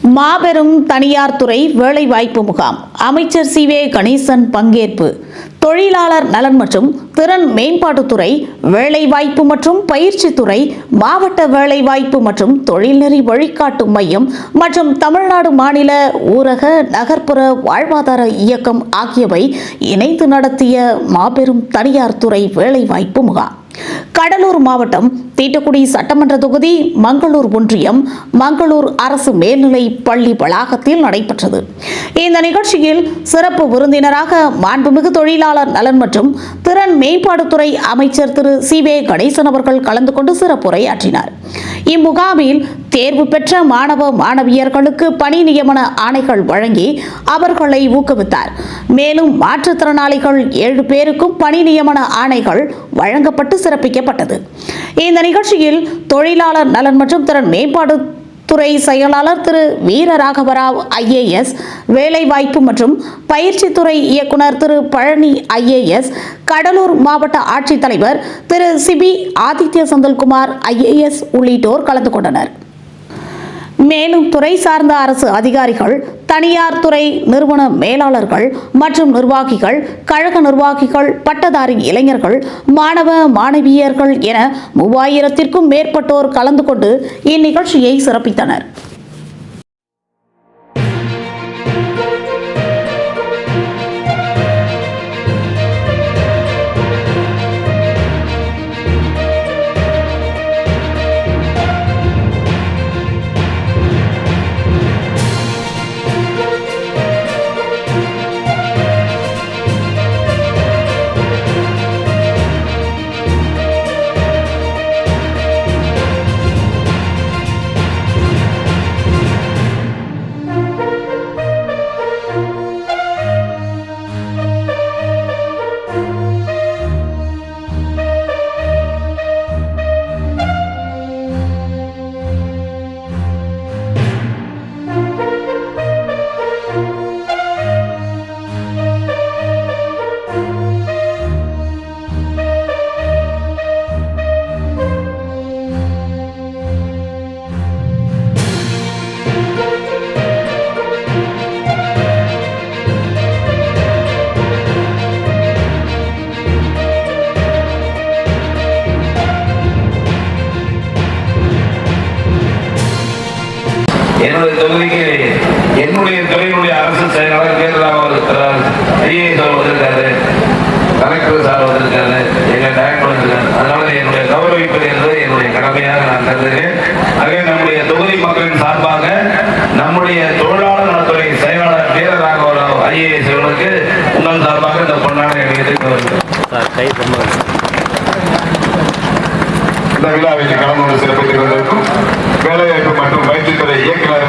மாபெரும் தனியார் துறை வேலைவாய்ப்பு முகாம் அமைச்சர் சி.வே. கணேசன் பங்கேற்பு. தொழிலாளர் நலன் மற்றும் திறன் மேம்பாட்டுத்துறை, வேலைவாய்ப்பு மற்றும் பயிற்சித்துறை, மாவட்ட வேலைவாய்ப்பு மற்றும் தொழில்நெறி வழிகாட்டு மையம் மற்றும் தமிழ்நாடு மாநில ஊரக நகர்ப்புற வாழ்வாதார இயக்கம் ஆகியவை இணைந்து நடத்திய மாபெரும் தனியார் துறை வேலைவாய்ப்பு முகாம் கடலூர் மாவட்டம் தீட்டுக்குடி சட்டமன்ற தொகுதி மங்களூர் ஒன்றியம் மங்களூர் அரசு மேல்நிலை பள்ளி வளாகத்தில் நடைபெற்றது. இந்த நிகழ்ச்சியில் சிறப்பு விருந்தினராக மாண்புமிகு தொழிலாளர் நலன் மற்றும் திறன் மேம்பாட்டுத்துறை அமைச்சர் திரு சி.வே. கணேசன் அவர்கள் கலந்து கொண்டு சிறப்புரையாற்றினார். இம்முகாமில் தேர்வு பெற்ற மாணவ மாணவியர்களுக்கு பணி நியமன ஆணைகள் வழங்கி அவர்களை ஊக்குவித்தார். மேலும் மாற்றுத்திறனாளிகள் 7 பேருக்கும் பணி நியமன ஆணைகள் வழங்கப்பட்டு சிறப்பிக்கப்பட்டது. இந்த நிகழ்ச்சியில் தொழிலாளர் நலன் மற்றும் திறன் மேம்பாடு துறை செயலாளர் திரு வீரராகவராவ் IAS, வேலைவாய்ப்பு மற்றும் பயிற்சித்துறை இயக்குனர் திரு பழனி IAS, கடலூர் மாவட்ட ஆட்சித்தலைவர் திரு சிபி ஆதித்ய செந்தில்குமார் IAS உள்ளிட்டோர் கலந்து கொண்டனர். மேலும் துறை சார்ந்த அரசு அதிகாரிகள், தனியார் துறை நிறுவன மேலாளர்கள் மற்றும் நிர்வாகிகள், கழக நிர்வாகிகள், பட்டதாரி இளைஞர்கள், மாணவ மாணவியர்கள் என 3000க்கும் மேற்பட்டோர் கலந்து கொண்டு இந்நிகழ்ச்சியை சிறப்பித்தனர். என்னுடைய தொகுதிக்கு என்னுடைய துறையினுடைய அரசு செயலாளர் கேரளாக இருக்கிறார், IAS வந்திருக்காரு, கலெக்டர் சார் வந்திருக்காரு, எங்கள் டைரக்டர் வந்திருக்காரு. அதனால என்னுடைய கௌரவிப்பது என்பது என்னுடைய கடமையாக நான் கருதுகிறேன். ஆகவே நம்முடைய தொகுதி மக்களின் சார்பாக நம்முடைய தொழிலாளர் நலத்துறை செயலாளர் வீரராகவராவ் IAS அவர்களுக்கு உங்கள் சார்பாக இந்த பொன்னாடை எடுத்து வருகிறேன். இந்த விழாவில் கலந்து கொண்டு சிறப்பித்துக் கொண்டிருக்கும் வேலைவாய்ப்பு மற்றும் பயிற்சித்துறை இயக்குநர்